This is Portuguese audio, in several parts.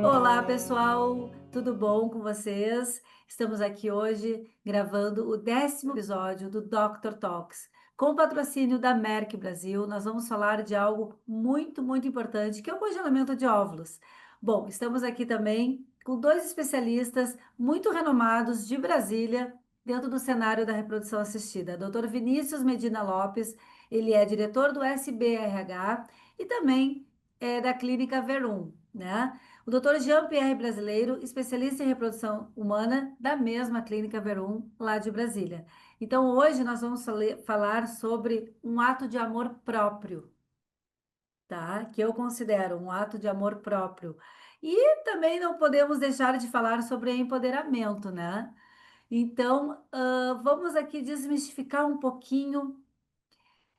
Olá, pessoal, tudo bom com vocês? Estamos aqui hoje gravando o 10º episódio do Dr. Talks. Com o patrocínio da Merck Brasil, nós vamos falar de algo muito importante, que é o congelamento de óvulos. Bom, estamos aqui também com dois especialistas muito renomados de Brasília, dentro do cenário da reprodução assistida. Dr. Vinícius Medina Lopes, ele é diretor do SBRH e também é da Clínica Verum, né? O Dr. Jean-Pierre Brasileiro, especialista em reprodução humana da mesma Clínica Verum, lá de Brasília. Então, hoje nós vamos falar sobre um ato de amor próprio, tá? Que eu considero um ato de amor próprio. E também não podemos deixar de falar sobre empoderamento, né? Então, vamos aqui desmistificar um pouquinho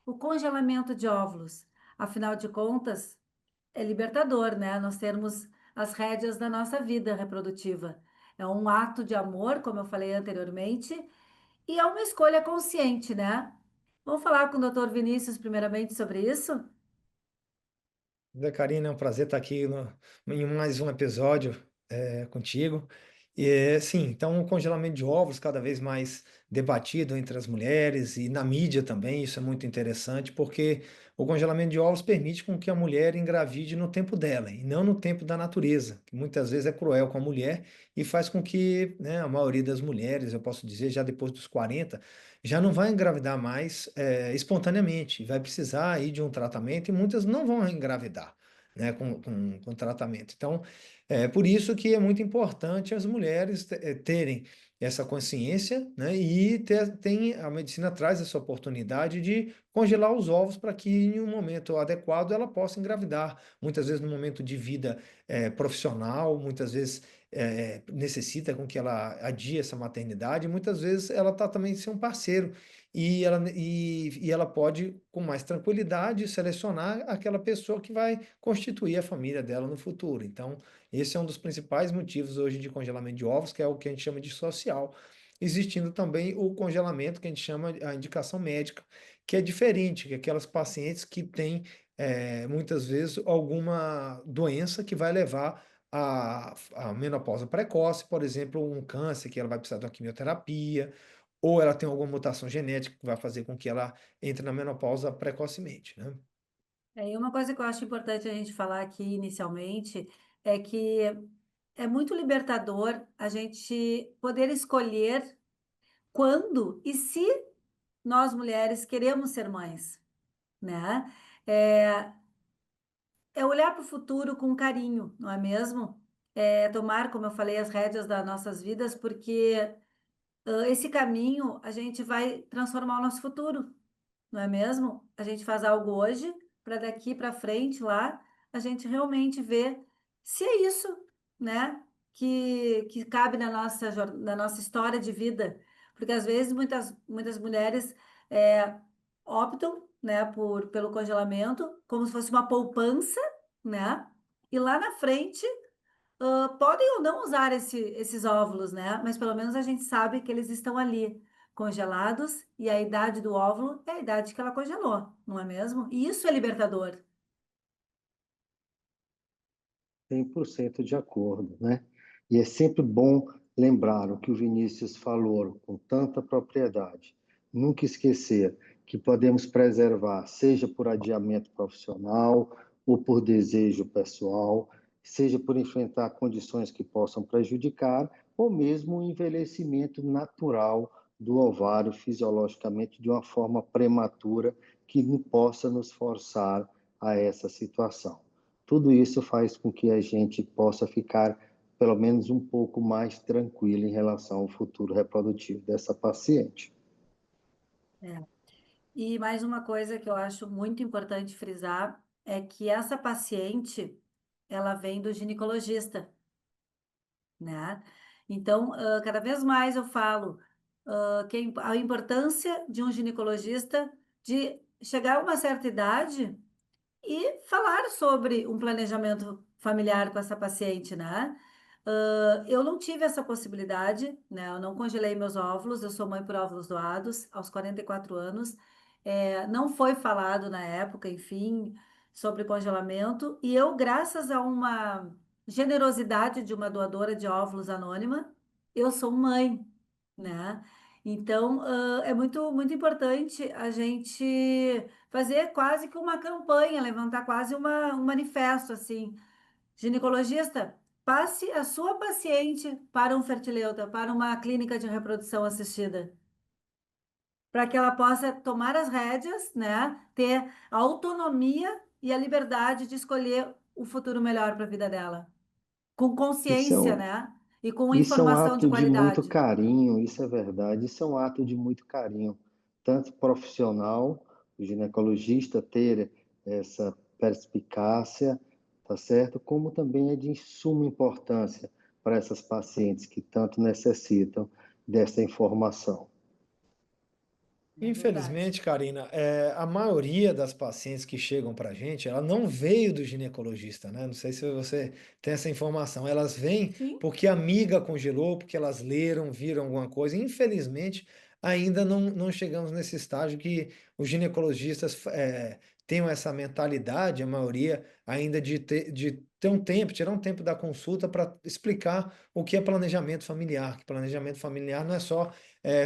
o congelamento de óvulos. Afinal de contas, é libertador, né? Nós termos as rédeas da nossa vida reprodutiva. É um ato de amor, como eu falei anteriormente, e é uma escolha consciente, né? Vamos falar com o Dr. Vinícius primeiramente sobre isso? Zé Karina, é um prazer estar aqui em mais um episódio contigo. E, sim, então o congelamento de ovos cada vez mais debatido entre as mulheres e na mídia também, isso é muito interessante, porque o congelamento de ovos permite com que a mulher engravide no tempo dela e não no tempo da natureza, que muitas vezes é cruel com a mulher e faz com que, né, a maioria das mulheres, eu posso dizer, já depois dos 40, já não vai engravidar mais espontaneamente, vai precisar aí de um tratamento e muitas não vão engravidar, né, com tratamento. Então, é por isso que é muito importante as mulheres terem essa consciência, né, e a medicina traz essa oportunidade de congelar os ovos para que em um momento adequado ela possa engravidar. Muitas vezes no momento de vida profissional, muitas vezes necessita com que ela adie essa maternidade, muitas vezes ela está também sem um parceiro e ela pode, com mais tranquilidade, selecionar aquela pessoa que vai constituir a família dela no futuro. Então, esse é um dos principais motivos hoje de congelamento de ovos, que é o que a gente chama de social, existindo também o congelamento que a gente chama a indicação médica, que é diferente, que é aquelas pacientes que têm muitas vezes alguma doença que vai levar a menopausa precoce, por exemplo, um câncer que ela vai precisar de uma quimioterapia, ou ela tem alguma mutação genética que vai fazer com que ela entre na menopausa precocemente, né? E uma coisa que eu acho importante a gente falar aqui inicialmente é que é muito libertador a gente poder escolher quando e se nós mulheres queremos ser mães, né? É, é olhar para o futuro com carinho, não é mesmo? É tomar, como eu falei, as rédeas das nossas vidas, porque esse caminho a gente vai transformar o nosso futuro, não é mesmo? A gente faz algo hoje para daqui para frente lá a gente realmente ver se é isso, né? Que cabe na nossa, na nossa história de vida. Porque às vezes muitas mulheres é, optam, né, pelo congelamento como se fosse uma poupança, né? E lá na frente podem ou não usar esses óvulos, né? Mas pelo menos a gente sabe que eles estão ali, congelados, e a idade do óvulo é a idade que ela congelou, não é mesmo? E isso é libertador. 100% de acordo, né? E é sempre bom lembrar o que o Vinícius falou com tanta propriedade. Nunca esquecer que podemos preservar, seja por adiamento profissional ou por desejo pessoal, seja por enfrentar condições que possam prejudicar, ou mesmo o envelhecimento natural do ovário fisiologicamente de uma forma prematura que não possa nos forçar a essa situação. Tudo isso faz com que a gente possa ficar pelo menos um pouco mais tranquilo em relação ao futuro reprodutivo dessa paciente. É. E mais uma coisa que eu acho muito importante frisar é que essa paciente, ela vem do ginecologista, né? Então, cada vez mais eu falo a importância de um ginecologista de chegar a uma certa idade e falar sobre um planejamento familiar com essa paciente, né? Eu não tive essa possibilidade, né? Eu não congelei meus óvulos, eu sou mãe por óvulos doados aos 44 anos. não foi falado na época, enfim, sobre congelamento, e eu, graças a uma generosidade de uma doadora de óvulos anônima, eu sou mãe, né? Então, é muito, muito importante a gente fazer quase que uma campanha, levantar quase um manifesto, assim, ginecologista, passe a sua paciente para um fertileuta, para uma clínica de reprodução assistida, para que ela possa tomar as rédeas, né? Ter a autonomia e a liberdade de escolher o futuro melhor para a vida dela, com Isso é consciência, um, né? E com isso é um informação de ato de muito qualidade. carinho, isso é verdade, isso é um ato de muito carinho, tanto profissional, o ginecologista ter essa perspicácia, tá certo? Como também é de suma importância para essas pacientes que tanto necessitam dessa informação. É verdade. Infelizmente, Karina, a maioria das pacientes que chegam para a gente, ela não veio do ginecologista, né? Não sei se você tem essa informação. Elas vêm Sim. porque a amiga congelou, porque elas leram, viram alguma coisa. Infelizmente, ainda não chegamos nesse estágio que os ginecologistas tenham essa mentalidade, a maioria, ainda de ter um tempo, tirar um tempo da consulta para explicar o que é planejamento familiar. Que planejamento familiar não é só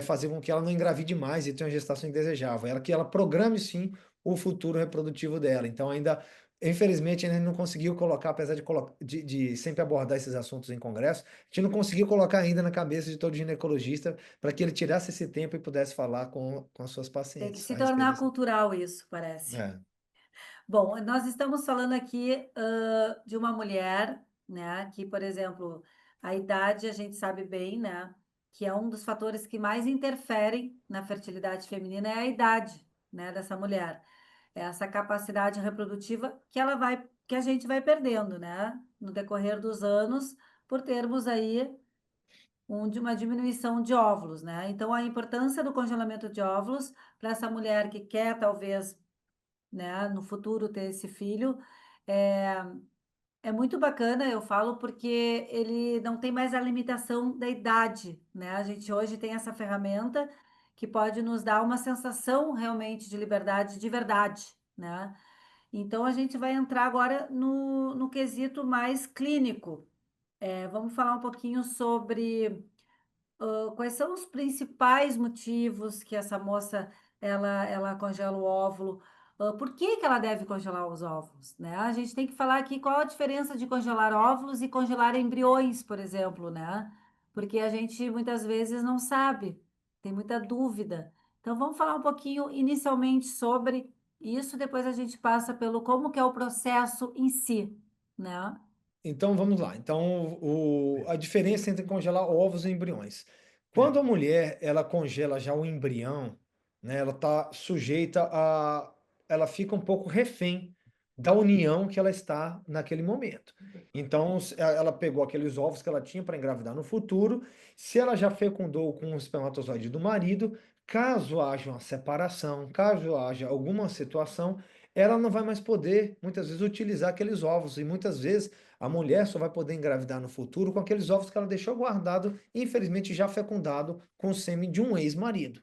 fazer com que ela não engravide mais e tenha uma gestação indesejável. Que ela programe sim o futuro reprodutivo dela. Então, ainda, infelizmente, ainda não conseguiu colocar, apesar de sempre abordar esses assuntos em congresso, a gente não conseguiu colocar ainda na cabeça de todo ginecologista para que ele tirasse esse tempo e pudesse falar com as suas Tem que pacientes se a respeito tornar desse. cultural isso, parece. É. Bom, nós estamos falando aqui, de uma mulher, né, que, por exemplo, a idade a gente sabe bem, né, que é um dos fatores que mais interferem na fertilidade feminina é a idade, né, dessa mulher. É essa capacidade reprodutiva que a gente vai perdendo, né, no decorrer dos anos, por termos aí de uma diminuição de óvulos, né? Então, a importância do congelamento de óvulos para essa mulher que quer, talvez, né, no futuro ter esse filho, é, é muito bacana, eu falo, porque ele não tem mais a limitação da idade, né? A gente hoje tem essa ferramenta que pode nos dar uma sensação realmente de liberdade de verdade, né? Então, a gente vai entrar agora no quesito mais clínico. Vamos falar um pouquinho sobre quais são os principais motivos que essa moça ela congela o óvulo? Por que que ela deve congelar os óvulos, né? A gente tem que falar aqui qual a diferença de congelar óvulos e congelar embriões, por exemplo, né? Porque a gente muitas vezes não sabe, tem muita dúvida. Então vamos falar um pouquinho inicialmente sobre isso, depois a gente passa pelo como que é o processo em si, né? Então vamos lá. Então a diferença entre congelar ovos e embriões. Quando a mulher ela congela já o embrião, né, ela está sujeita ela fica um pouco refém da união que ela está naquele momento. Então ela pegou aqueles ovos que ela tinha para engravidar no futuro. Se ela já fecundou com o espermatozoide do marido, caso haja uma separação, caso haja alguma situação, ela não vai mais poder muitas vezes utilizar aqueles ovos e muitas vezes a mulher só vai poder engravidar no futuro com aqueles ovos que ela deixou guardado, infelizmente já fecundado com o sêmen de um ex-marido.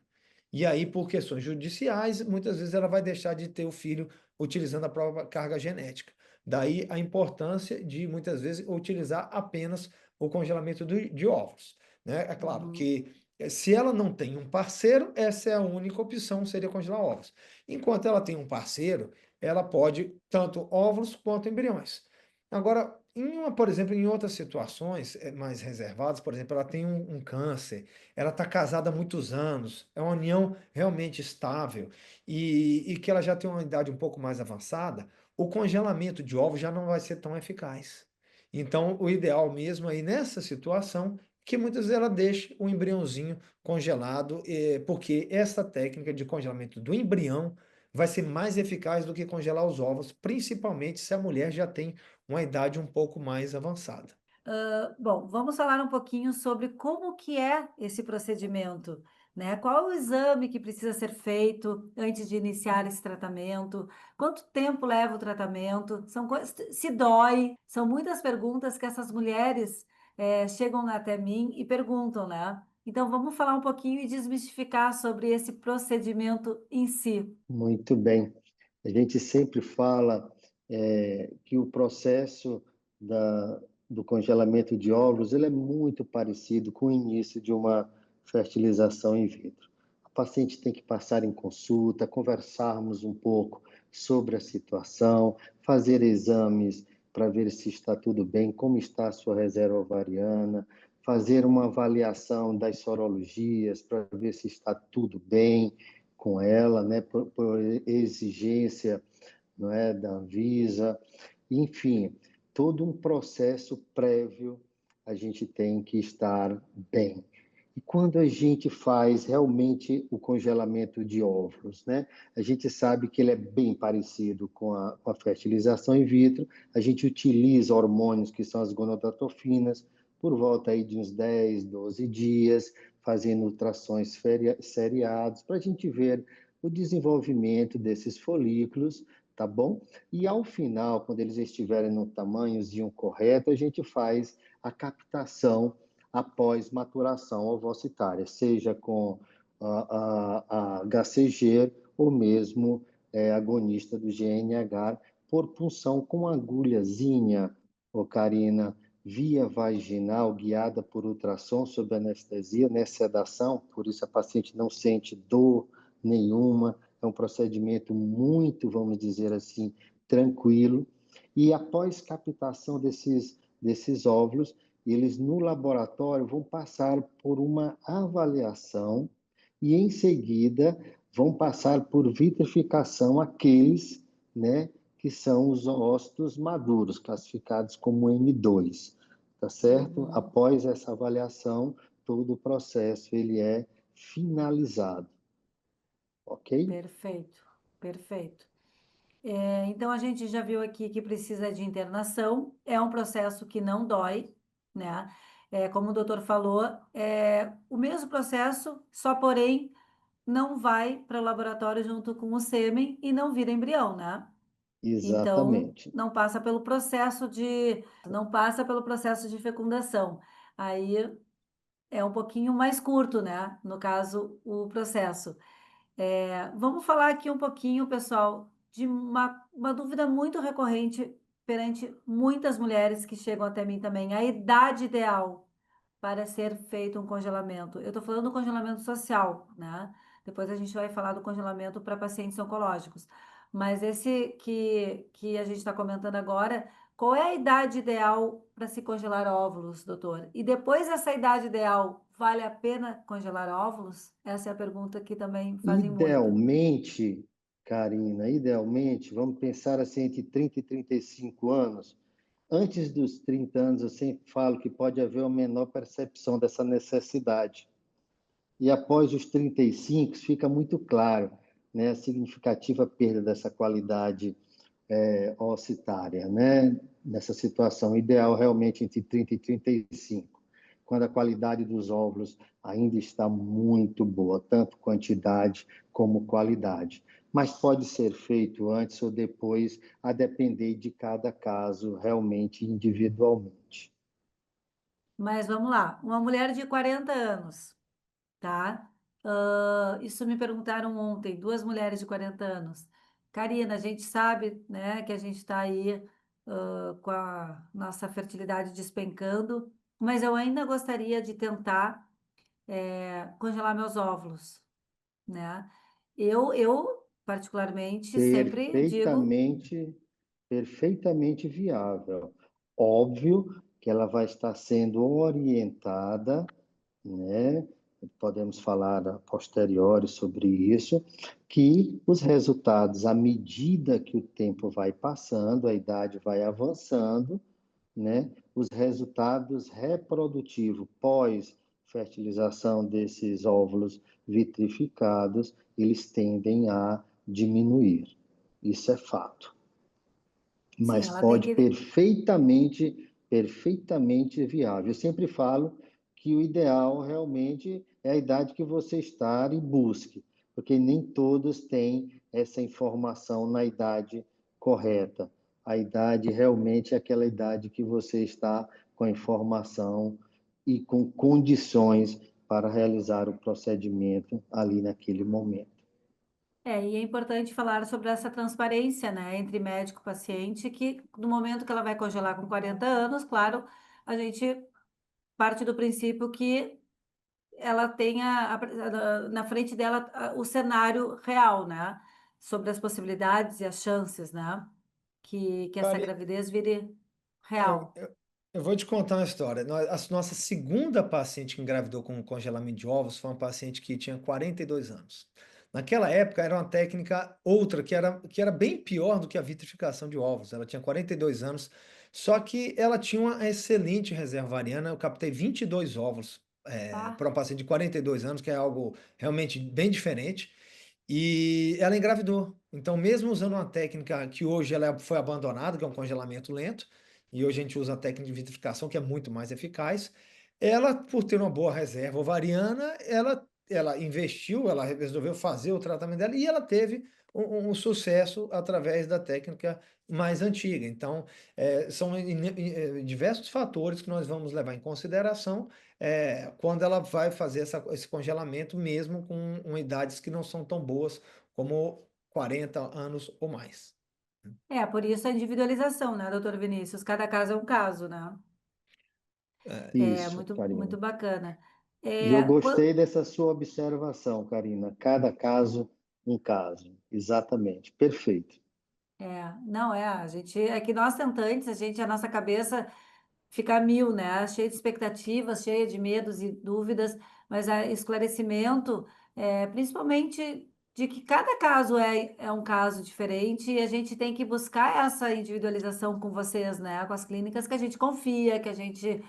E aí, por questões judiciais, muitas vezes ela vai deixar de ter o filho utilizando a própria carga genética. Daí a importância de, muitas vezes, utilizar apenas o congelamento de ovos. Né? É claro Uhum. que se ela não tem um parceiro, essa é a única opção, seria congelar ovos. Enquanto ela tem um parceiro, ela pode tanto óvulos quanto embriões. Agora, por exemplo, em outras situações mais reservadas, por exemplo, ela tem um câncer, ela está casada há muitos anos, é uma união realmente estável e que ela já tem uma idade um pouco mais avançada, o congelamento de ovos já não vai ser tão eficaz. Então, o ideal mesmo aí nessa situação, que muitas vezes ela deixe o embriãozinho congelado, porque essa técnica de congelamento do embrião vai ser mais eficaz do que congelar os ovos, principalmente se a mulher já tem uma idade um pouco mais avançada. Bom, vamos falar um pouquinho sobre como que é esse procedimento, né? Qual é o exame que precisa ser feito antes de iniciar esse tratamento? Quanto tempo leva o tratamento? São coisas, se dói? São muitas perguntas que essas mulheres chegam até mim e perguntam, né? Então, vamos falar um pouquinho e desmistificar sobre esse procedimento em si. Muito bem. A gente sempre fala que o processo do congelamento de óvulos ele é muito parecido com o início de uma fertilização in vitro. A paciente tem que passar em consulta, conversarmos um pouco sobre a situação, fazer exames para ver se está tudo bem, como está a sua reserva ovariana, fazer uma avaliação das sorologias para ver se está tudo bem com ela, né, por exigência, não é, da Anvisa, enfim, todo um processo prévio a gente tem que estar bem. E quando a gente faz realmente o congelamento de óvulos, né, a gente sabe que ele é bem parecido com a fertilização in vitro, a gente utiliza hormônios que são as gonadotrofinas, por volta aí de uns 10, 12 dias, fazendo ultrassons seriados, para a gente ver o desenvolvimento desses folículos, tá bom? E ao final, quando eles estiverem no tamanhozinho correto, a gente faz a captação após maturação ovocitária, seja com a HCG ou mesmo agonista do GNH, por punção com agulhazinha, Karina, via vaginal, guiada por ultrassom sob anestesia, né, sedação, por isso a paciente não sente dor nenhuma, é um procedimento muito, vamos dizer assim, tranquilo. E após captação desses óvulos, eles no laboratório vão passar por uma avaliação e em seguida vão passar por vitrificação aqueles, né, que são os ócitos maduros, classificados como M2, tá certo? Após essa avaliação, todo o processo ele é finalizado, ok? Perfeito, perfeito. Então, a gente já viu aqui que precisa de internação, é um processo que não dói, né? Como o doutor falou, é o mesmo processo, só porém não vai para o laboratório junto com o sêmen e não vira embrião, né? Então, Exatamente. não passa pelo processo de fecundação. Aí é um pouquinho mais curto, né? No caso, o processo. Vamos falar aqui um pouquinho, pessoal, de uma dúvida muito recorrente perante muitas mulheres que chegam até mim também. A idade ideal para ser feito um congelamento. Eu estou falando do congelamento social, né? Depois a gente vai falar do congelamento para pacientes oncológicos. Mas esse que a gente está comentando agora, qual é a idade ideal para se congelar óvulos, doutor? E depois dessa idade ideal, vale a pena congelar óvulos? Essa é a pergunta que também fazem muito. Idealmente, Karina, idealmente, vamos pensar assim entre 30 e 35 anos. Antes dos 30 anos, eu sempre falo que pode haver uma menor percepção dessa necessidade. E após os 35, fica muito claro, né, a significativa perda dessa qualidade ocitária, né? Nessa situação ideal, realmente entre 30 e 35, quando a qualidade dos óvulos ainda está muito boa, tanto quantidade como qualidade. Mas pode ser feito antes ou depois, a depender de cada caso, realmente individualmente. Mas vamos lá, uma mulher de 40 anos, tá? Isso me perguntaram ontem, duas mulheres de 40 anos. Karina, a gente sabe, né, que a gente está aí, com a nossa fertilidade despencando, mas eu ainda gostaria de tentar, congelar meus óvulos, né? Eu particularmente, sempre digo. Perfeitamente, perfeitamente viável. Óbvio que ela vai estar sendo orientada, né? Podemos falar a posteriori sobre isso, que os resultados, à medida que o tempo vai passando, a idade vai avançando, né? Os resultados reprodutivos pós-fertilização desses óvulos vitrificados, eles tendem a diminuir. Isso é fato. Sim, Mas ela tem pode que. perfeitamente viável. Eu sempre falo que o ideal realmente é a idade que você está e busque, porque nem todos têm essa informação na idade correta. A idade realmente é aquela idade que você está com a informação e com condições para realizar o procedimento ali naquele momento. E é importante falar sobre essa transparência, né, entre médico e paciente, que no momento que ela vai congelar com 40 anos, claro, a gente parte do princípio que ela tenha na frente dela o cenário real, né, sobre as possibilidades e as chances, né, que essa Karen, gravidez vire eu, real. eu, eu vou te contar uma história. A nossa segunda paciente que engravidou com congelamento de ovos foi uma paciente que tinha 42 anos. Naquela época era uma técnica outra que era bem pior do que a vitrificação de ovos. Ela tinha 42 anos, só que ela tinha uma excelente reserva ovariana. Eu captei 22 óvulos Ah, para uma paciente de 42 anos, que é algo realmente bem diferente. E ela engravidou. Então, mesmo usando uma técnica que hoje ela foi abandonada, que é um congelamento lento, e hoje a gente usa a técnica de vitrificação, que é muito mais eficaz, ela, por ter uma boa reserva ovariana, ela investiu, ela resolveu fazer o tratamento dela e ela teve um sucesso através da técnica mais antiga. Então, são diversos fatores que nós vamos levar em consideração quando ela vai fazer esse congelamento, mesmo com idades que não são tão boas como 40 anos ou mais. por isso a individualização, né, doutor Vinícius? Cada caso é um caso, né? É Isso, muito, muito Karina. bacana. E eu É, quan- gostei dessa sua observação, Karina. Cada caso, um caso. Exatamente. Perfeito. não a gente, é que nós tentantes, a nossa cabeça fica a mil, né? Cheia de expectativas, cheia de medos e dúvidas, mas esclarecimento, principalmente de que cada caso é um caso diferente e a gente tem que buscar essa individualização com vocês, né? Com as clínicas que a gente confia, que a gente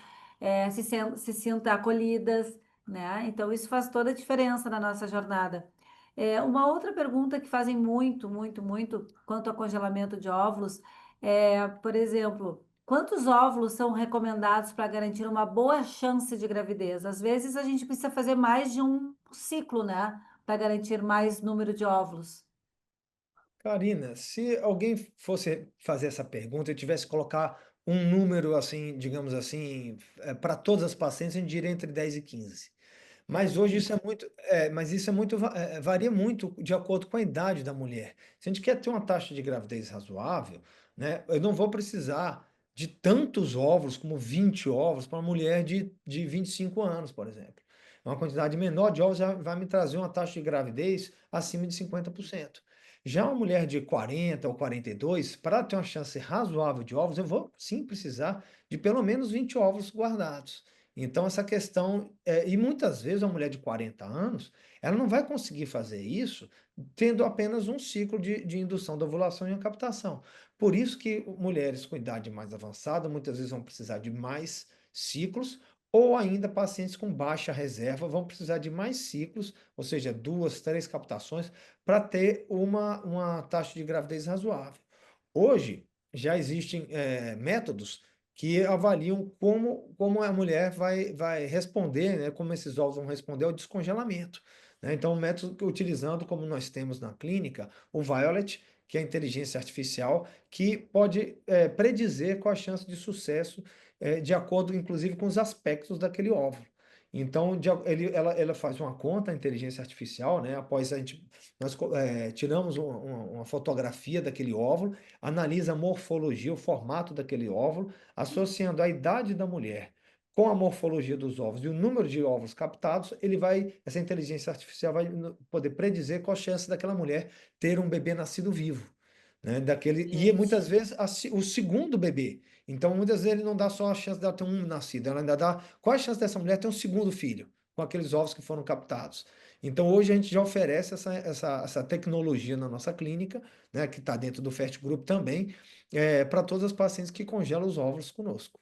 se sinta acolhidas, né? Então, isso faz toda a diferença na nossa jornada. Uma outra pergunta que fazem muito, muito, muito quanto ao congelamento de óvulos por exemplo, quantos óvulos são recomendados para garantir uma boa chance de gravidez? Às vezes a gente precisa fazer mais de um ciclo, né? Para garantir mais número de óvulos. Karina, se alguém fosse fazer essa pergunta e tivesse que colocar um número assim, digamos assim, para todas as pacientes, a gente diria entre 10 e 15. Mas 10 e hoje isso 15. é muito, mas isso é muito, varia muito de acordo com a idade da mulher. Se a gente quer ter uma taxa de gravidez razoável, né, eu não vou precisar de tantos óvulos como 20 óvulos para uma mulher de 25 anos, por exemplo. Uma quantidade menor de óvulos já vai me trazer uma taxa de gravidez acima de 50%. Já uma mulher de 40 ou 42, para ter uma chance razoável de óvulos, eu vou sim precisar de pelo menos 20 óvulos guardados. Então, essa questão, e muitas vezes uma mulher de 40 anos, ela não vai conseguir fazer isso tendo apenas um ciclo de indução da ovulação e a captação. Por isso que mulheres com idade mais avançada muitas vezes vão precisar de mais ciclos, ou ainda pacientes com baixa reserva vão precisar de mais ciclos, ou seja, duas, três captações, para ter uma taxa de gravidez razoável. Hoje, já existem métodos que avaliam como a mulher vai responder, né, como esses ovos vão responder ao descongelamento. Né? Então, o método que utilizando, como nós temos na clínica, o Violet, que é a inteligência artificial, que pode predizer qual a chance de sucesso, de acordo, inclusive, com os aspectos daquele óvulo. Então, ela faz uma conta, a inteligência artificial, né? Após nós tiramos uma fotografia daquele óvulo, analisa a morfologia, o formato daquele óvulo, associando a idade da mulher com a morfologia dos ovos e o número de ovos captados, essa inteligência artificial vai poder predizer qual a chance daquela mulher ter um bebê nascido vivo, né? E Gente, muitas vezes o segundo bebê. Então, muitas vezes ele não dá só a chance dela ter um nascido, ela ainda dá qual a chance dessa mulher ter um segundo filho com aqueles ovos que foram captados. Então, hoje a gente já oferece essa tecnologia na nossa clínica, né, que está dentro do Fast Group também, para todas as pacientes que congelam os óvulos conosco.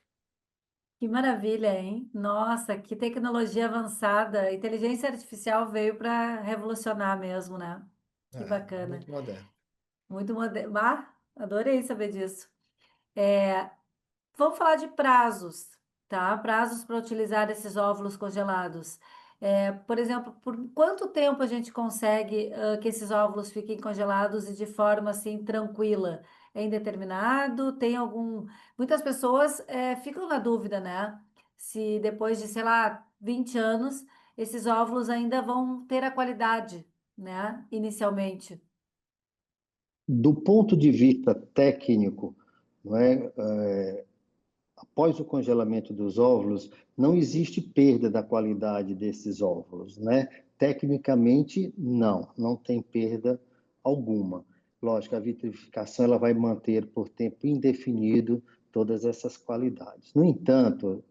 que maravilha, hein? Nossa, que tecnologia avançada. A inteligência artificial veio para revolucionar mesmo, né? Que bacana. Muito moderno. Muito moderno. Adorei saber disso. Vamos falar de prazos, tá? Prazos para utilizar esses óvulos congelados. Por exemplo, por quanto tempo a gente consegue que esses óvulos fiquem congelados e de forma assim tranquila? É indeterminado? Tem algum. Muitas pessoas ficam na dúvida, né? Se depois de, sei lá, 20 anos, esses óvulos ainda vão ter a qualidade, né? Inicialmente. Do ponto de vista técnico, não é, após o congelamento dos óvulos, não existe perda da qualidade desses óvulos, né? Tecnicamente, não tem perda alguma. Lógico, a vitrificação ela vai manter por tempo indefinido todas essas qualidades. No entanto,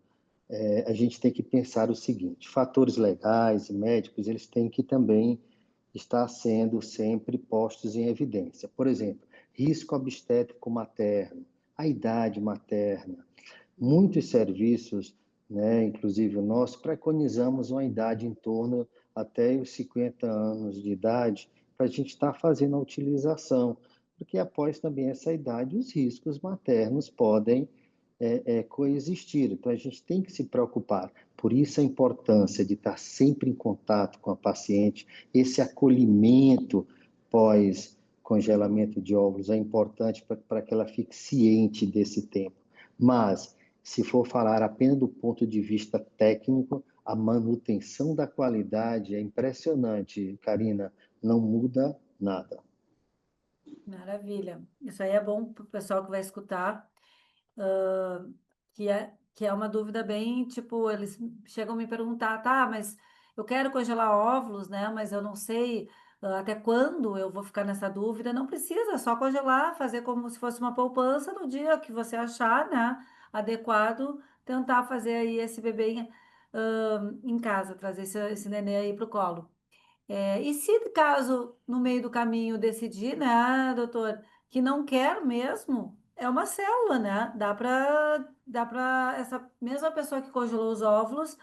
a gente tem que pensar o seguinte: fatores legais e médicos, eles têm que também estar sendo sempre postos em evidência. Por exemplo, risco obstétrico materno, a idade materna. Muitos serviços, né, inclusive o nosso, preconizamos uma idade em torno até os 50 anos de idade para a gente estar fazendo a utilização, porque após também essa idade os riscos maternos podem coexistir. Então a gente tem que se preocupar. Por isso a importância de estar sempre em contato com a paciente, esse acolhimento pós congelamento de óvulos é importante para que ela fique ciente desse tempo. Mas se for falar apenas do ponto de vista técnico, a manutenção da qualidade é impressionante, Karina, não muda nada. Maravilha. Isso aí é bom para o pessoal que vai escutar, ah, que é uma dúvida bem, tipo, eles chegam a me perguntar, tá, mas eu quero congelar óvulos, né? Mas eu não sei, até quando eu vou ficar nessa dúvida. Não precisa, é só congelar, fazer como se fosse uma poupança no dia que você achar, né, adequado, tentar fazer aí esse bebê em casa, trazer esse nenê aí pro colo. E se caso no meio do caminho decidir, né, doutor, que não quer mesmo, é uma célula, né? Dá para essa mesma pessoa que congelou os óvulos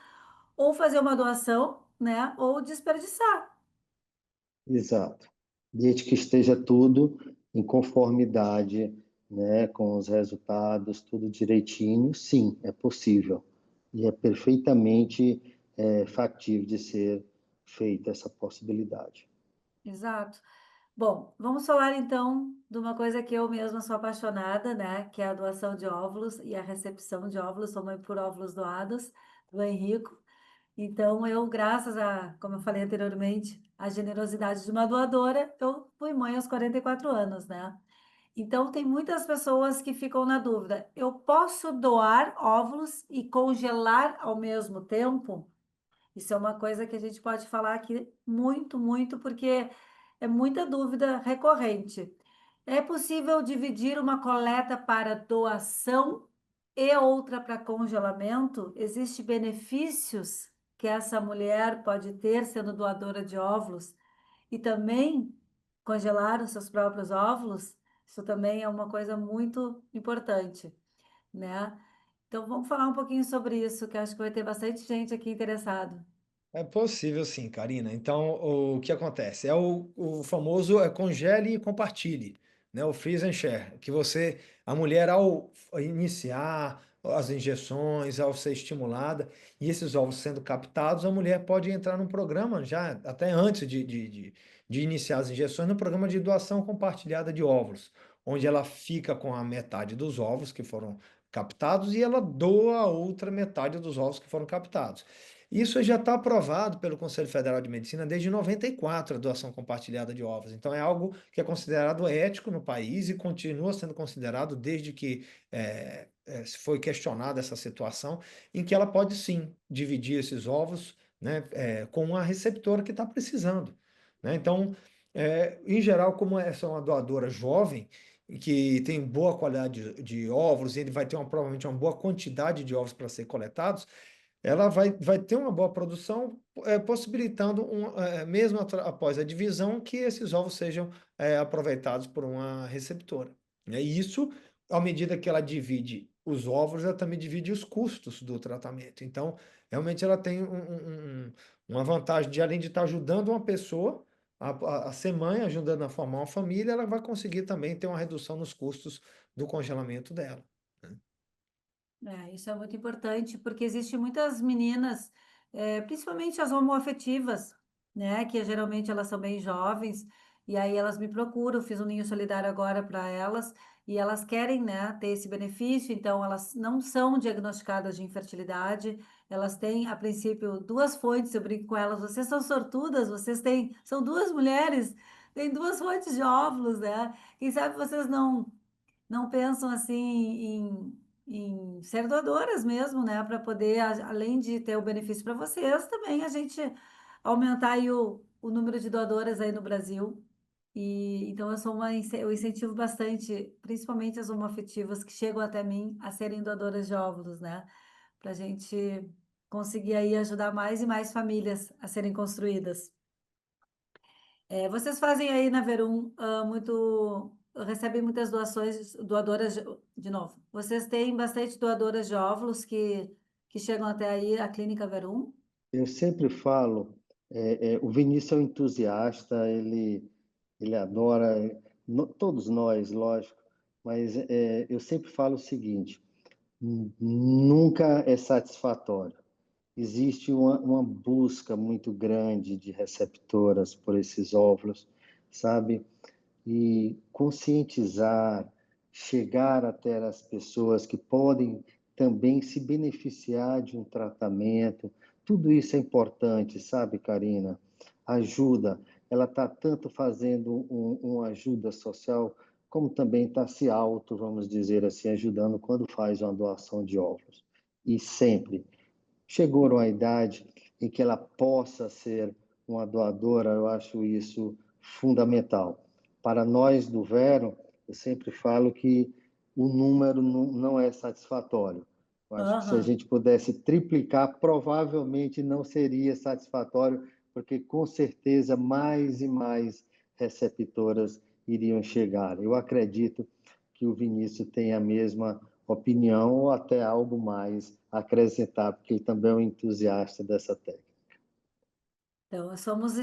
ou fazer uma doação, né, ou desperdiçar. Exato. Desde que esteja tudo em conformidade, né, com os resultados, tudo direitinho, sim, é possível. E é perfeitamente factível de ser feita essa possibilidade. Exato. Bom, vamos falar então de uma coisa que eu mesma sou apaixonada, né, que é a doação de óvulos e a recepção de óvulos. Sou mãe por óvulos doados do Henrico. Então, eu, graças a, como eu falei anteriormente, a generosidade de uma doadora, eu fui mãe aos 44 anos, né? Então, tem muitas pessoas que ficam na dúvida: eu posso doar óvulos e congelar ao mesmo tempo? Isso é uma coisa que a gente pode falar aqui muito, muito, porque é muita dúvida recorrente. É possível dividir uma coleta para doação e outra para congelamento? Existem benefícios que essa mulher pode ter sendo doadora de óvulos e também congelar os seus próprios óvulos? Isso também é uma coisa muito importante, né? Então vamos falar um pouquinho sobre isso, que acho que vai ter bastante gente aqui interessado. É possível sim, Karina. Então, o que acontece? É o famoso congele e compartilhe, né? O freeze and share, que você, a mulher, ao iniciar as injeções, ao ser estimulada, e esses ovos sendo captados, a mulher pode entrar num programa, já até antes de iniciar as injeções, no programa de doação compartilhada de óvulos, onde ela fica com a metade dos ovos que foram captados e ela doa a outra metade dos ovos que foram captados. Isso já está aprovado pelo Conselho Federal de Medicina desde 94, a doação compartilhada de ovos. Então, é algo que é considerado ético no país e continua sendo considerado desde que se foi questionada essa situação, em que ela pode sim dividir esses ovos, né, com a receptora que está precisando, né? Então, em geral, como essa é uma doadora jovem, e que tem boa qualidade de óvulos, e ele vai ter provavelmente uma boa quantidade de ovos para ser coletados, ela vai ter uma boa produção, possibilitando, mesmo após a divisão, que esses ovos sejam aproveitados por uma receptora. E isso, à medida que ela divide os ovos, ela também divide os custos do tratamento. Então, realmente ela tem uma vantagem de, além de estar ajudando uma pessoa a ser mãe, ajudando a formar uma família, ela vai conseguir também ter uma redução nos custos do congelamento dela, né? Isso é muito importante, porque existem muitas meninas, principalmente as homoafetivas, né, que geralmente elas são bem jovens, e aí elas me procuram, fiz um ninho solidário agora para elas, e elas querem, né, ter esse benefício, então elas não são diagnosticadas de infertilidade, elas têm, a princípio, duas fontes, eu brinco com elas, vocês são sortudas, vocês têm, são duas mulheres, têm duas fontes de óvulos, né? Quem sabe vocês não pensam assim em ser doadoras mesmo, né? Para poder, além de ter o benefício para vocês, também a gente aumentar aí o número de doadoras aí no Brasil. E então eu incentivo bastante, principalmente as homoafetivas que chegam até mim a serem doadoras de óvulos, né? Para a gente conseguir aí ajudar mais e mais famílias a serem construídas. Vocês fazem aí na Verum recebem muitas doações, doadoras, de novo. Vocês têm bastante doadoras de óvulos que chegam até aí a Clínica Verum? Eu sempre falo, o Vinícius é um entusiasta, ele adora, todos nós, lógico, mas eu sempre falo o seguinte: nunca é satisfatório. Existe uma busca muito grande de receptoras por esses óvulos, sabe? E conscientizar, chegar até as pessoas que podem também se beneficiar de um tratamento, tudo isso é importante, sabe, Karina? Ajuda, ela está tanto fazendo uma ajuda social, como também está se auto, vamos dizer assim, ajudando quando faz uma doação de óvulos. E sempre chegou a idade em que ela possa ser uma doadora, eu acho isso fundamental. Para nós do Vero, eu sempre falo que o número não é satisfatório. Eu acho que se a Aham. gente pudesse triplicar, provavelmente não seria satisfatório, porque com certeza mais e mais receptoras iriam chegar. Eu acredito que o Vinícius tem a mesma opinião ou até algo mais a acrescentar, porque ele também é um entusiasta dessa técnica. Então, somos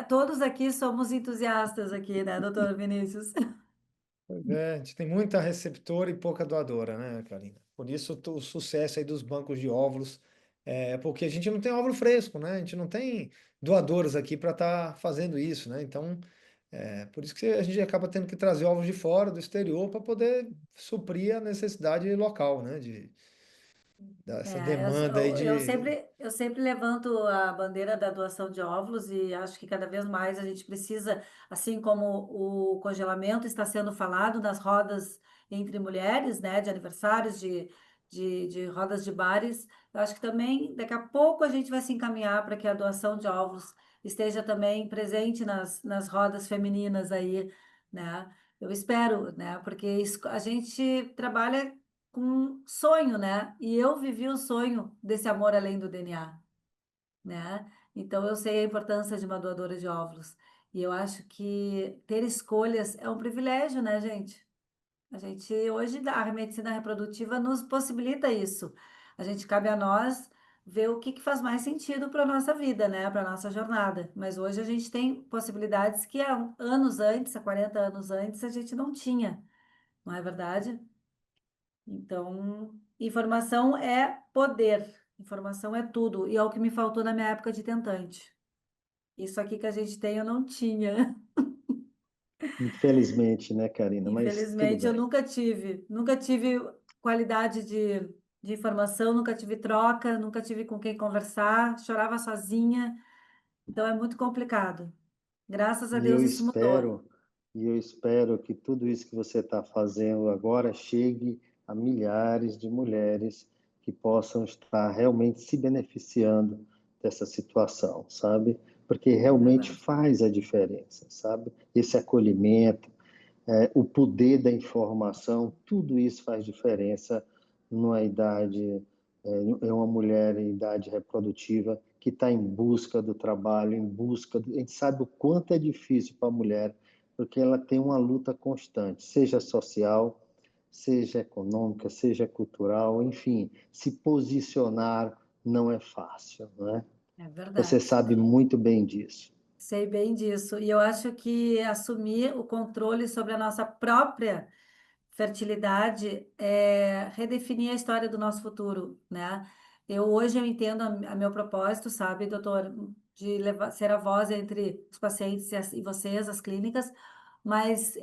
todos aqui somos entusiastas aqui, né, doutor Vinícius? Pois é, a gente tem muita receptora e pouca doadora, né, Karina? Por isso o sucesso aí dos bancos de óvulos, porque a gente não tem óvulo fresco, né? A gente não tem doadoras aqui para estar fazendo isso, né? Então, por isso que a gente acaba tendo que trazer óvulos de fora, do exterior, para poder suprir a necessidade local, né? Dessa É, demanda aí eu sempre levanto a bandeira da doação de óvulos e acho que cada vez mais a gente precisa, assim como o congelamento está sendo falado nas rodas entre mulheres, né, de aniversários, de rodas de bares, eu acho que também daqui a pouco a gente vai se encaminhar para que a doação de óvulos esteja também presente nas rodas femininas aí, né? Eu espero, né? Porque a gente trabalha com sonho, né? E eu vivi o sonho desse amor além do DNA, né? Então eu sei a importância de uma doadora de óvulos. E eu acho que ter escolhas é um privilégio, né, gente? A gente hoje a medicina reprodutiva nos possibilita isso. A gente cabe a nós ver o que faz mais sentido para a nossa vida, né? Para a nossa jornada. Mas hoje a gente tem possibilidades que há anos antes, há 40 anos antes, a gente não tinha, não é verdade? Então, informação é poder, informação é tudo, e é o que me faltou na minha época de tentante. Isso aqui que a gente tem, eu não tinha. Infelizmente, né, Karina? Mas tudo Infelizmente, eu bem. nunca tive qualidade de informação, nunca tive troca, nunca tive com quem conversar, chorava sozinha, então é muito complicado. Graças a E Deus eu isso mudou. espero, e eu espero que tudo isso que você está fazendo agora chegue a milhares de mulheres que possam estar realmente se beneficiando dessa situação, sabe? Porque É realmente verdade. faz a diferença, sabe? Esse acolhimento, o poder da informação, tudo isso faz diferença numa idade, é uma mulher em idade reprodutiva que está em busca do trabalho, a gente sabe o quanto é difícil para a mulher, porque ela tem uma luta constante, seja social, seja econômica, seja cultural, enfim, se posicionar não é fácil, não é? É Você verdade. sabe muito bem disso. Sei bem disso. E eu acho que assumir o controle sobre a nossa própria fertilidade é redefinir a história do nosso futuro, né? Hoje eu entendo a meu propósito, sabe, doutor, de levar, ser a voz entre os pacientes e vocês, as clínicas, mas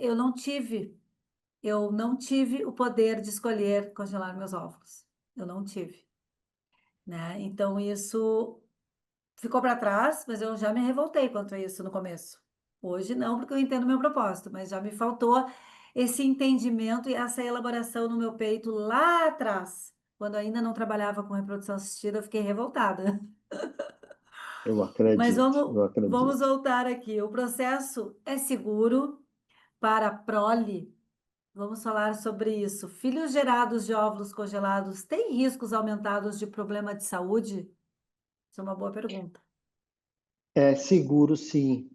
eu não tive o poder de escolher congelar meus óvulos. Eu não tive, né? Então isso ficou para trás, mas eu já me revoltei quanto a isso no começo. Hoje não, porque eu entendo meu propósito, mas já me faltou esse entendimento e essa elaboração no meu peito lá atrás, quando eu ainda não trabalhava com reprodução assistida, eu fiquei revoltada. Mas Eu vamos acredito. voltar aqui. O processo é seguro para a prole? Vamos falar sobre isso. Filhos gerados de óvulos congelados têm riscos aumentados de problema de saúde? Isso é uma boa pergunta. É seguro, sim,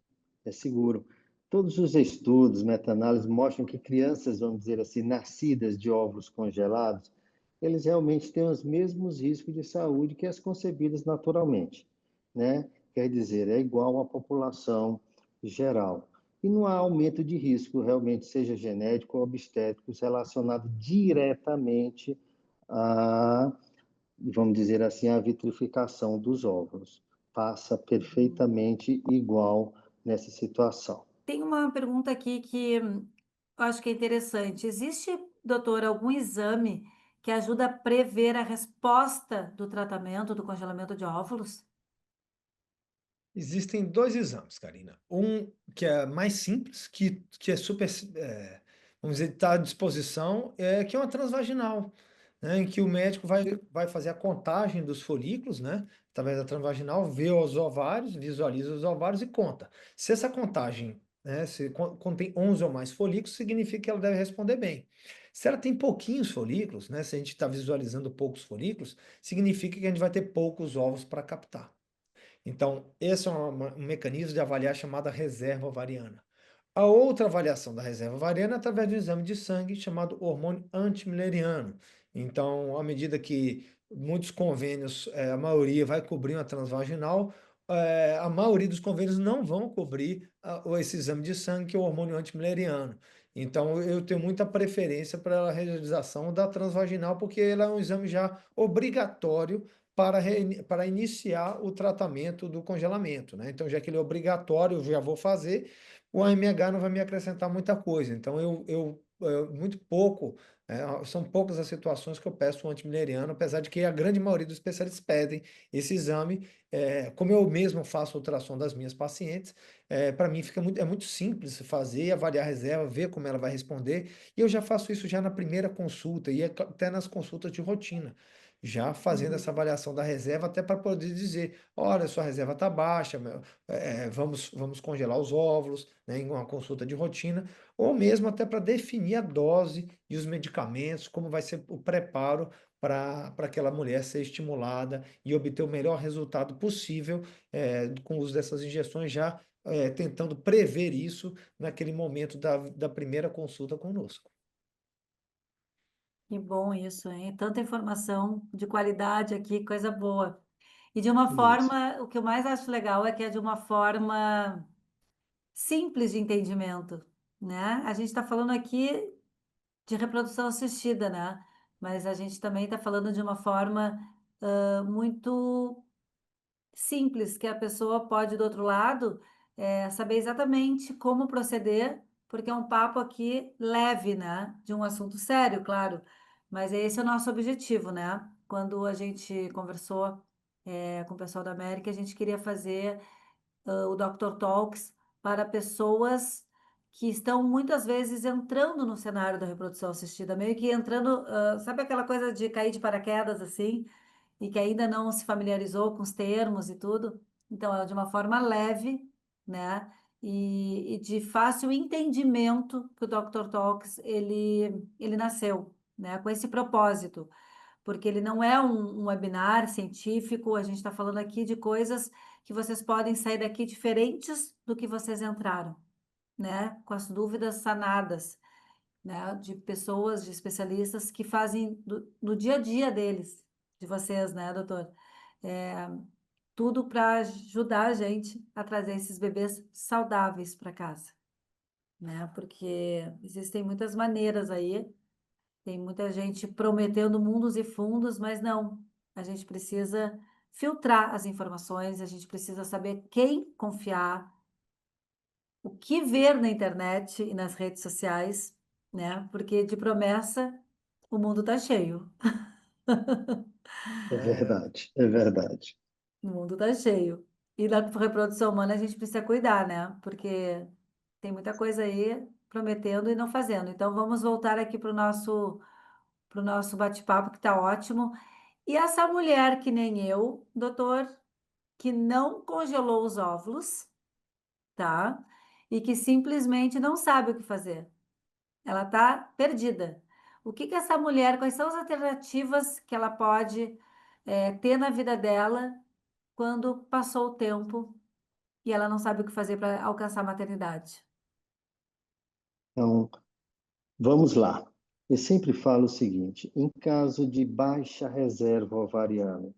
é seguro. Todos os estudos, meta-análises mostram que crianças, vamos dizer assim, nascidas de óvulos congelados, eles realmente têm os mesmos riscos de saúde que as concebidas naturalmente, né? Quer dizer, é igual à população geral. E não há aumento de risco, realmente, seja genético ou obstétrico, relacionado diretamente a, vamos dizer assim, a vitrificação dos óvulos. Passa perfeitamente igual nessa situação. Tem uma pergunta aqui que eu acho que é interessante. Existe, doutor, algum exame que ajuda a prever a resposta do tratamento do congelamento de óvulos? Existem dois exames, Karina. Um que é mais simples, que é super, vamos dizer, está à disposição, que é uma transvaginal, né, em que o médico vai fazer a contagem dos folículos, né, através da transvaginal, vê os ovários, visualiza os ovários e conta. Se essa contagem, né, se contém 11 ou mais folículos, significa que ela deve responder bem. Se ela tem pouquinhos folículos, né, se a gente está visualizando poucos folículos, significa que a gente vai ter poucos ovos para captar. Então, esse é um mecanismo de avaliar chamada reserva ovariana. A outra avaliação da reserva ovariana é através de um exame de sangue chamado hormônio antimileriano. Então, à medida que muitos convênios, a maioria vai cobrir uma transvaginal, a maioria dos convênios não vão cobrir esse exame de sangue, que é o hormônio antimileriano. Então, eu tenho muita preferência para a realização da transvaginal, porque ele é um exame já obrigatório para iniciar o tratamento do congelamento, né? Então, já que ele é obrigatório, eu já vou fazer, o AMH não vai me acrescentar muita coisa. Então, muito pouco, são poucas as situações que eu peço o antimileriano, apesar de que a grande maioria dos especialistas pedem esse exame. Como eu mesmo faço ultrassom das minhas pacientes, para mim é muito simples fazer, avaliar a reserva, ver como ela vai responder, e eu já faço isso já na primeira consulta e até nas consultas de rotina, já fazendo essa avaliação da reserva, até para poder dizer, olha, sua reserva está baixa, vamos congelar os óvulos, né, em uma consulta de rotina, ou mesmo até para definir a dose e os medicamentos, como vai ser o preparo para aquela mulher ser estimulada e obter o melhor resultado possível, com o uso dessas injeções, já tentando prever isso naquele momento da primeira consulta conosco. Que bom isso, hein? Tanta informação de qualidade aqui, coisa boa. E de uma Isso. forma, o que eu mais acho legal é que é de uma forma simples de entendimento, né? A gente está falando aqui de reprodução assistida, né? Mas a gente também está falando de uma forma muito simples, que a pessoa pode, do outro lado, saber exatamente como proceder, porque é um papo aqui leve, né? De um assunto sério, claro. Mas esse é o nosso objetivo, né? Quando a gente conversou, com o pessoal da América, a gente queria fazer o Dr. Talks para pessoas que estão muitas vezes entrando no cenário da reprodução assistida, meio que entrando, sabe aquela coisa de cair de paraquedas assim, e que ainda não se familiarizou com os termos e tudo. Então, é de uma forma leve, né? E de fácil entendimento que o Dr. Talks ele nasceu, né? Com esse propósito, porque ele não é um webinar científico, a gente está falando aqui de coisas que vocês podem sair daqui diferentes do que vocês entraram, né? Com as dúvidas sanadas, né? De pessoas, de especialistas que fazem no dia a dia deles, de vocês, né, doutor? É, tudo para ajudar a gente a trazer esses bebês saudáveis para casa, né? Porque existem muitas maneiras aí, tem muita gente prometendo mundos e fundos, mas não. A gente precisa filtrar as informações, a gente precisa saber quem confiar, o que ver na internet e nas redes sociais, né? Porque de promessa o mundo tá cheio. É verdade, é verdade. O mundo tá cheio. E da reprodução humana a gente precisa cuidar, né? Porque tem muita coisa aí prometendo e não fazendo. Então vamos voltar aqui pro nosso bate-papo que tá ótimo. E essa mulher que nem eu, doutor, que não congelou os óvulos, tá? E que simplesmente não sabe o que fazer. Ela tá perdida. O que que essa mulher, quais são as alternativas que ela pode ter na vida dela quando passou o tempo e ela não sabe o que fazer para alcançar a maternidade? Então, vamos lá. Eu sempre falo o seguinte: em caso de baixa reserva ovariana,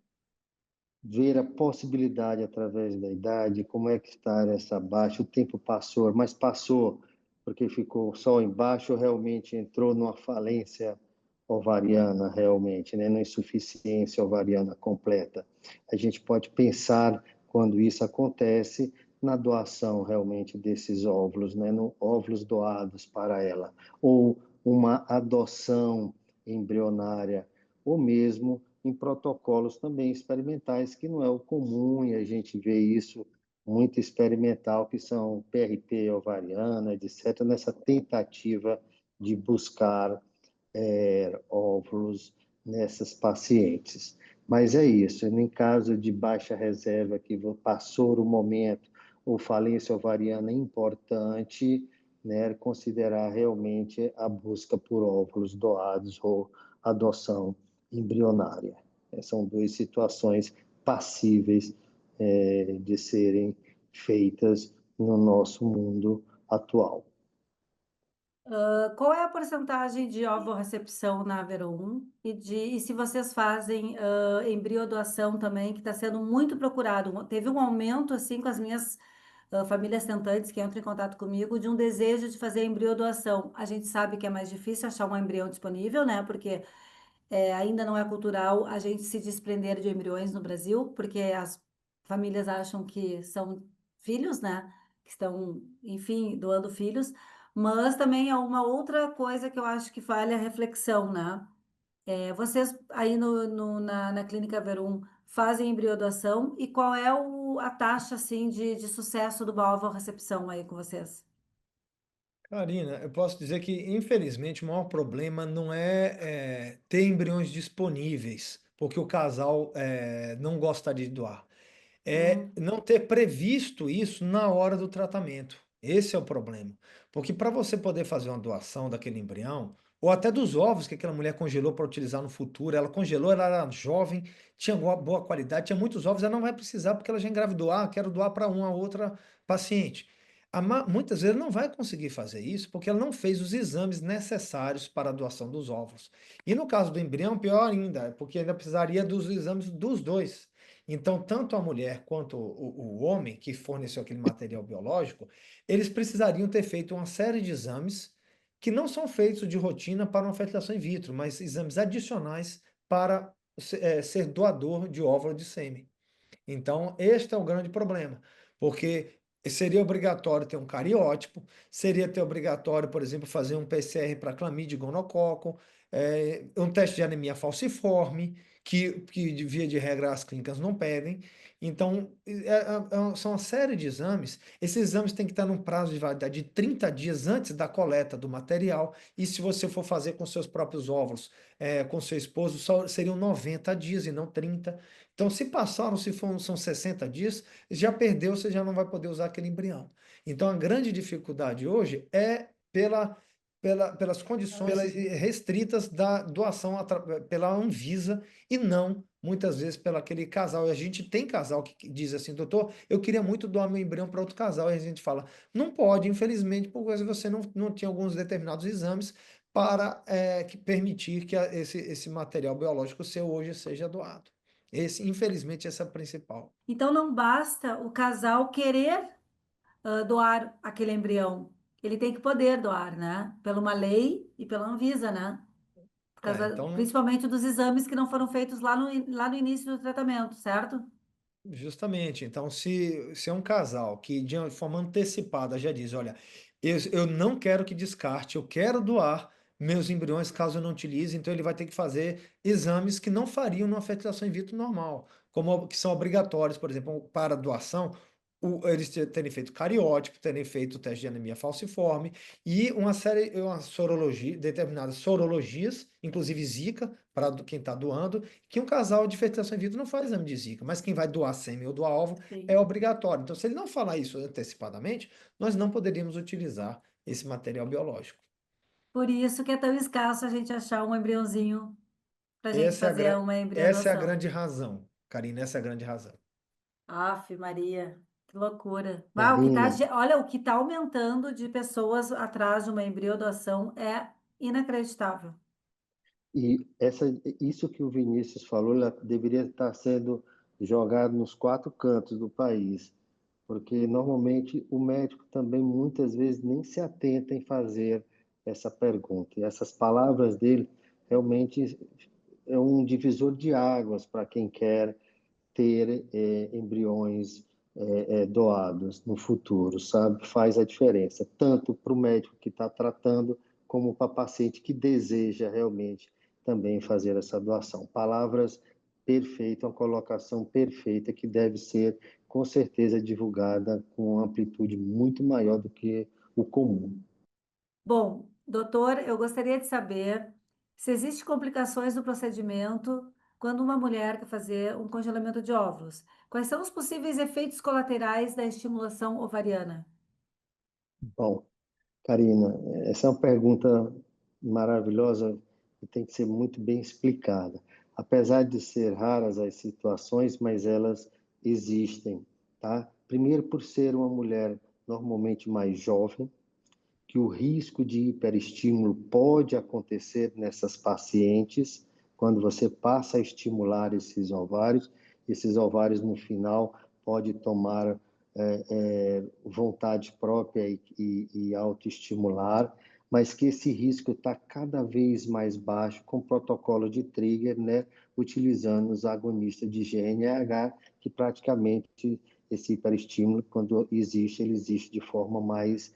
ver a possibilidade através da idade, como é que está essa baixa, o tempo passou, mas passou porque ficou só embaixo, ou realmente entrou numa falência ovariana, realmente, né? Numa insuficiência ovariana completa. A gente pode pensar, quando isso acontece, na doação realmente desses óvulos, né? No óvulos doados para ela, ou uma adoção embrionária, ou mesmo em protocolos também experimentais, que não é o comum, e a gente vê isso muito experimental, que são PRP ovariana, etc., nessa tentativa de buscar óvulos nessas pacientes. Mas é isso, em caso de baixa reserva, que passou o momento, ou falência ovariana importante, né, considerar realmente a busca por óvulos doados ou adoção embrionária. São duas situações passíveis de serem feitas no nosso mundo atual. Qual é a porcentagem de ovorrecepção na Verum e se vocês fazem embriodoação também, que está sendo muito procurado? Teve um aumento assim com as minhas famílias tentantes que entram em contato comigo de um desejo de fazer embriodoação. A gente sabe que é mais difícil achar um embrião disponível, né? Porque ainda não é cultural a gente se desprender de embriões no Brasil, porque as famílias acham que são filhos, né? Que estão, enfim, doando filhos. Mas também é uma outra coisa que eu acho que vale a reflexão, né? Vocês aí na Clínica Verum fazem embriodoação e qual é a taxa, assim, de sucesso do Balvo recepção aí com vocês? Karina, eu posso dizer que, infelizmente, o maior problema não é ter embriões disponíveis, porque o casal não gosta de doar. É Hum. não ter previsto isso na hora do tratamento. Esse é o problema. Porque para você poder fazer uma doação daquele embrião, ou até dos ovos que aquela mulher congelou para utilizar no futuro, ela congelou, ela era jovem, tinha boa qualidade, tinha muitos ovos, ela não vai precisar porque ela já engravidou. Ah, quero doar para uma outra paciente. Muitas vezes ela não vai conseguir fazer isso porque ela não fez os exames necessários para a doação dos óvulos. E no caso do embrião, pior ainda, porque ainda precisaria dos exames dos dois. Então, tanto a mulher quanto o homem que forneceu aquele material biológico, eles precisariam ter feito uma série de exames que não são feitos de rotina para uma fertilização in vitro, mas exames adicionais para ser doador de óvulo de sêmen. Então, este é o grande problema, porque seria obrigatório ter um cariótipo, seria ter obrigatório, por exemplo, fazer um PCR para clamídia e gonococo, um teste de anemia falciforme, que de via de regra as clínicas não pedem. Então, são uma série de exames. Esses exames têm que estar num prazo de validade de 30 dias antes da coleta do material. E se você for fazer com seus próprios óvulos, com seu esposo, só seriam 90 dias e não 30. Então, se passaram, se for, são 60 dias, já perdeu, você já não vai poder usar aquele embrião. Então, a grande dificuldade hoje é pelas condições restritas da doação pela Anvisa e não, muitas vezes, pelo aquele casal. E a gente tem casal que diz assim, doutor, eu queria muito doar meu embrião para outro casal. E a gente fala, não pode, infelizmente, porque você não tinha alguns determinados exames para permitir que esse material biológico seu hoje seja doado. Infelizmente, essa é a principal. Então não basta o casal querer doar aquele embrião. Ele tem que poder doar, né? Pela uma lei e pela Anvisa, né? Por causa, Então, principalmente dos exames que não foram feitos lá no início do tratamento, certo? justamente, então, se é um casal que de uma forma antecipada já diz, olha, eu não quero que descarte, eu quero doar meus embriões caso eu não utilize, então ele vai ter que fazer exames que não fariam numa fertilização in vitro normal, como que são obrigatórios, por exemplo, para doação, eles terem feito cariótipo, terem feito teste de anemia falciforme e uma sorologia, determinadas sorologias, inclusive Zika, para quem está doando, que um casal de fertilização in vitro não faz exame de Zika, mas quem vai doar sêmen ou doar óvulo Sim. é obrigatório. Então, se ele não falar isso antecipadamente, nós não poderíamos utilizar esse material biológico. Por isso que é tão escasso a gente achar um embriãozinho para a gente Essa é a, fazer uma essa é a embriadoação. grande razão, Karina, essa é a grande razão. Aff, Maria, que loucura. Ah, Karina, olha, o que está aumentando de pessoas atrás de uma embriadoação é inacreditável. e isso que o Vinícius falou, ela deveria estar sendo jogado nos quatro cantos do país, porque normalmente o médico também muitas vezes nem se atenta em fazer essa pergunta. E essas palavras dele realmente é um divisor de águas para quem quer ter embriões doados no futuro, sabe? Faz a diferença, tanto para o médico que está tratando, como para o paciente que deseja realmente também fazer essa doação. Palavras perfeitas, uma colocação perfeita que deve ser, com certeza, divulgada com uma amplitude muito maior do que o comum. Bom, doutor, eu gostaria de saber se existem complicações no procedimento quando uma mulher quer fazer um congelamento de óvulos. Quais são os possíveis efeitos colaterais da estimulação ovariana? Bom, Karina, essa é uma pergunta maravilhosa e tem que ser muito bem explicada. Apesar de ser raras as situações, mas elas existem, tá? Primeiro, por ser uma mulher normalmente mais jovem, que o risco de hiperestímulo pode acontecer nessas pacientes quando você passa a estimular esses ovários no final pode tomar vontade própria e autoestimular, mas que esse risco está cada vez mais baixo com o protocolo de trigger, né, utilizando os agonistas de GNRH, que praticamente esse hiperestímulo, quando existe, ele existe de forma mais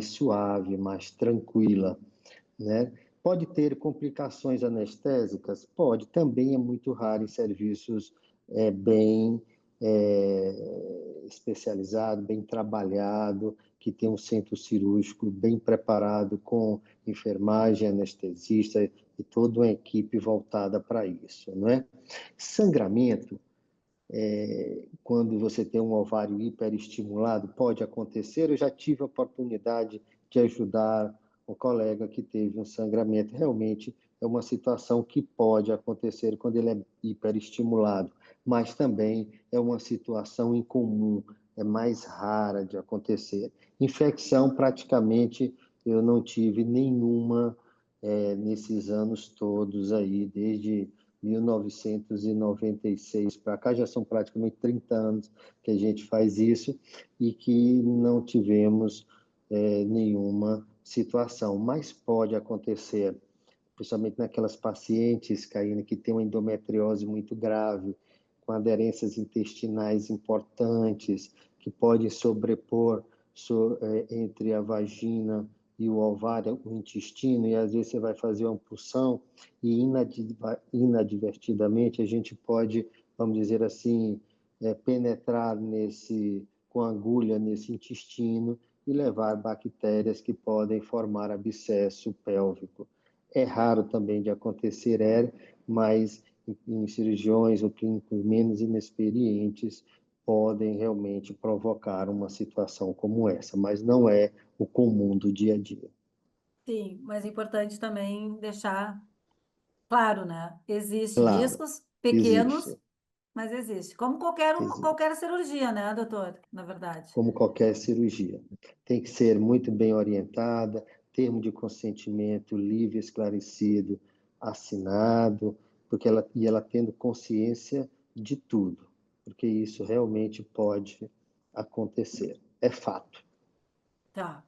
suave, mais tranquila, né? Pode ter complicações anestésicas? Pode, também é muito raro em serviços bem especializado, bem trabalhado, que tem um centro cirúrgico bem preparado com enfermagem, anestesista e toda uma equipe voltada para isso, não é? Sangramento, quando você tem um ovário hiperestimulado, pode acontecer. Eu já tive a oportunidade de ajudar um colega que teve um sangramento. Realmente é uma situação que pode acontecer quando ele é hiperestimulado, mas também é uma situação incomum, é mais rara de acontecer. Infecção, praticamente, eu não tive nenhuma nesses anos todos aí, desde 1996 para cá, já são praticamente 30 anos que a gente faz isso e que não tivemos nenhuma situação, mas pode acontecer, principalmente naquelas pacientes, Caína, que têm uma endometriose muito grave, com aderências intestinais importantes, que podem sobrepor entre a vagina e o ovário, o intestino, e às vezes você vai fazer uma punção e inadvertidamente a gente pode, vamos dizer assim, penetrar com agulha nesse intestino e levar bactérias que podem formar abscesso pélvico. É raro também de acontecer, mas em cirurgiões ou clínicos menos inexperientes podem realmente provocar uma situação como essa, mas não é o comum do dia a dia. Sim, mas é importante também deixar claro, né? Existem Claro, riscos pequenos, existe, mas existe. Como existe, qualquer cirurgia, né, doutor? Na verdade. como qualquer cirurgia. Tem que ser muito bem orientada, termo de consentimento livre, esclarecido, assinado, e ela tendo consciência de tudo, porque isso realmente pode acontecer. É fato. Tá.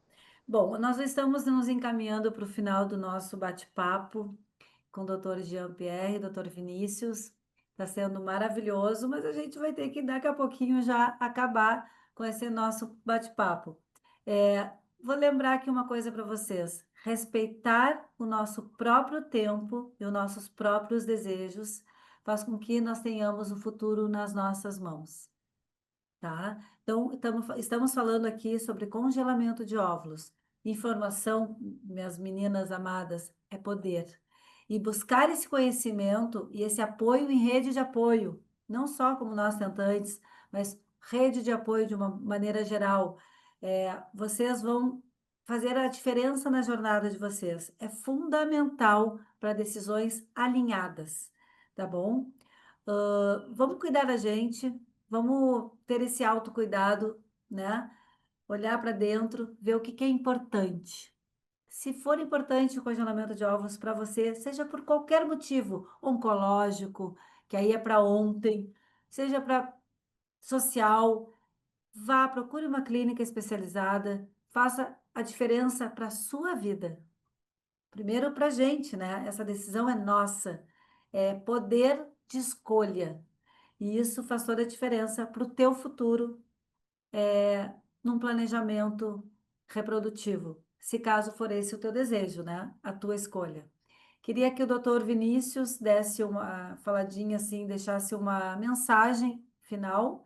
Bom, nós estamos nos encaminhando para o final do nosso bate-papo com o doutor Jean-Pierre, doutor Vinícius. Está sendo maravilhoso, mas a gente vai ter que daqui a pouquinho já acabar com esse nosso bate-papo. É, vou lembrar aqui uma coisa para vocês: respeitar o nosso próprio tempo e os nossos próprios desejos faz com que nós tenhamos o futuro nas nossas mãos, tá? Então, estamos falando aqui sobre congelamento de óvulos. Informação, minhas meninas amadas, é poder. E buscar esse conhecimento e esse apoio em rede de apoio, não só como nós tentantes, mas rede de apoio de uma maneira geral. Vocês vão fazer a diferença na jornada de vocês. É fundamental para decisões alinhadas, tá bom? Vamos cuidar da gente, vamos ter esse autocuidado, né? Olhar para dentro, ver o que que é importante. Se for importante o congelamento de ovos para você, seja por qualquer motivo, oncológico, que aí é para ontem, seja para social, vá, procure uma clínica especializada, faça a diferença para a sua vida. Primeiro para a gente, né? Essa decisão é nossa, é poder de escolha. E isso faz toda a diferença para o teu futuro, num planejamento reprodutivo, se caso for esse o teu desejo, né? A tua escolha. Queria que o doutor Vinícius desse uma faladinha assim, deixasse uma mensagem final,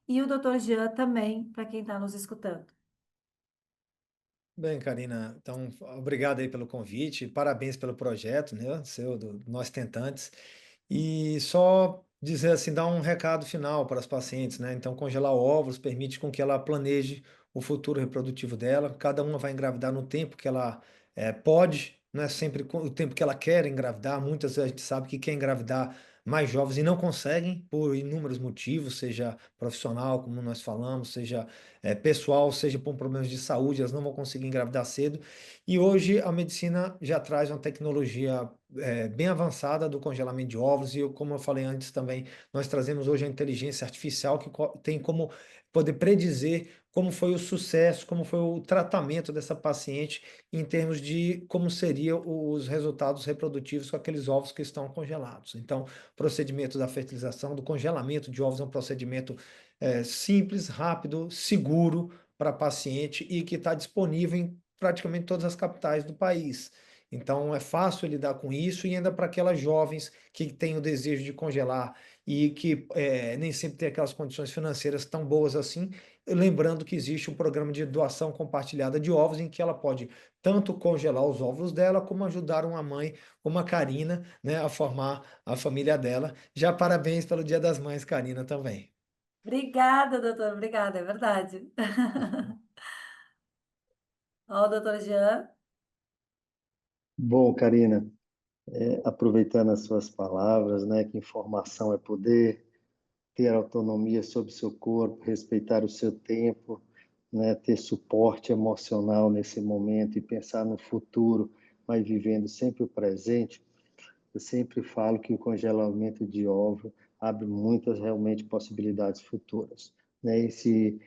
e o doutor Jean também, para quem está nos escutando. Bem, Karina, então obrigado aí pelo convite, parabéns pelo projeto, né, seu, do Nós Tentantes. E só dizer assim, dar um recado final para as pacientes, né? Então, congelar óvulos permite com que ela planeje o futuro reprodutivo dela. Cada uma vai engravidar no tempo que ela pode, não é sempre o tempo que ela quer engravidar. Muitas vezes a gente sabe que quer engravidar mais jovens e não conseguem por inúmeros motivos, seja profissional, como nós falamos, seja pessoal, seja por problemas de saúde, elas não vão conseguir engravidar cedo. E hoje a medicina já traz uma tecnologia bem avançada do congelamento de ovos, e como eu falei antes também, nós trazemos hoje a inteligência artificial que tem como poder predizer como foi o sucesso, como foi o tratamento dessa paciente em termos de como seriam os resultados reprodutivos com aqueles ovos que estão congelados. Então, o procedimento da fertilização, do congelamento de ovos é um procedimento simples, rápido, seguro para a paciente e que está disponível em praticamente todas as capitais do país. Então é fácil lidar com isso e ainda para aquelas jovens que têm o desejo de congelar e que nem sempre tem aquelas condições financeiras tão boas assim, lembrando que existe um programa de doação compartilhada de ovos em que ela pode tanto congelar os óvulos dela como ajudar uma mãe, como a Karina, né, a formar a família dela. Já parabéns pelo Dia das Mães, Karina, também. Obrigada, doutor, obrigada, é verdade. Ó, o doutor Jean. Bom, Karina, aproveitando as suas palavras, né, que informação é poder, ter autonomia sobre o seu corpo, respeitar o seu tempo, né, ter suporte emocional nesse momento e pensar no futuro, mas vivendo sempre o presente. Eu sempre falo que o congelamento de óvulo abre muitas realmente possibilidades futuras, né? Esse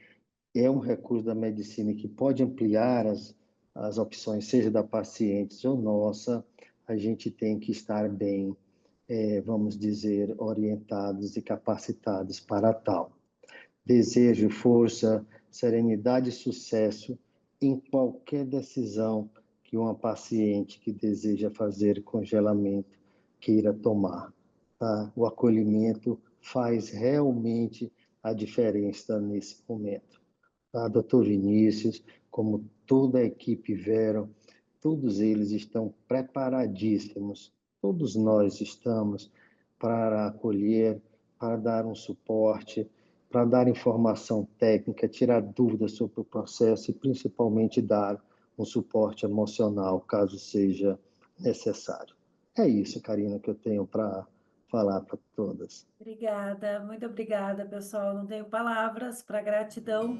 é um recurso da medicina que pode ampliar as opções, seja da paciente ou nossa. A gente tem que estar bem, vamos dizer, orientados e capacitados para tal. Desejo, força, serenidade e sucesso em qualquer decisão que uma paciente que deseja fazer congelamento queira tomar. Tá? O acolhimento faz realmente a diferença nesse momento. Tá? Doutor Vinícius, como toda a equipe Vero, todos eles estão preparadíssimos, todos nós estamos para acolher, para dar um suporte, para dar informação técnica, tirar dúvidas sobre o processo e principalmente dar um suporte emocional, caso seja necessário. É isso, Karina, que eu tenho para falar para todas. Obrigada, muito obrigada, pessoal. Não tenho palavras para gratidão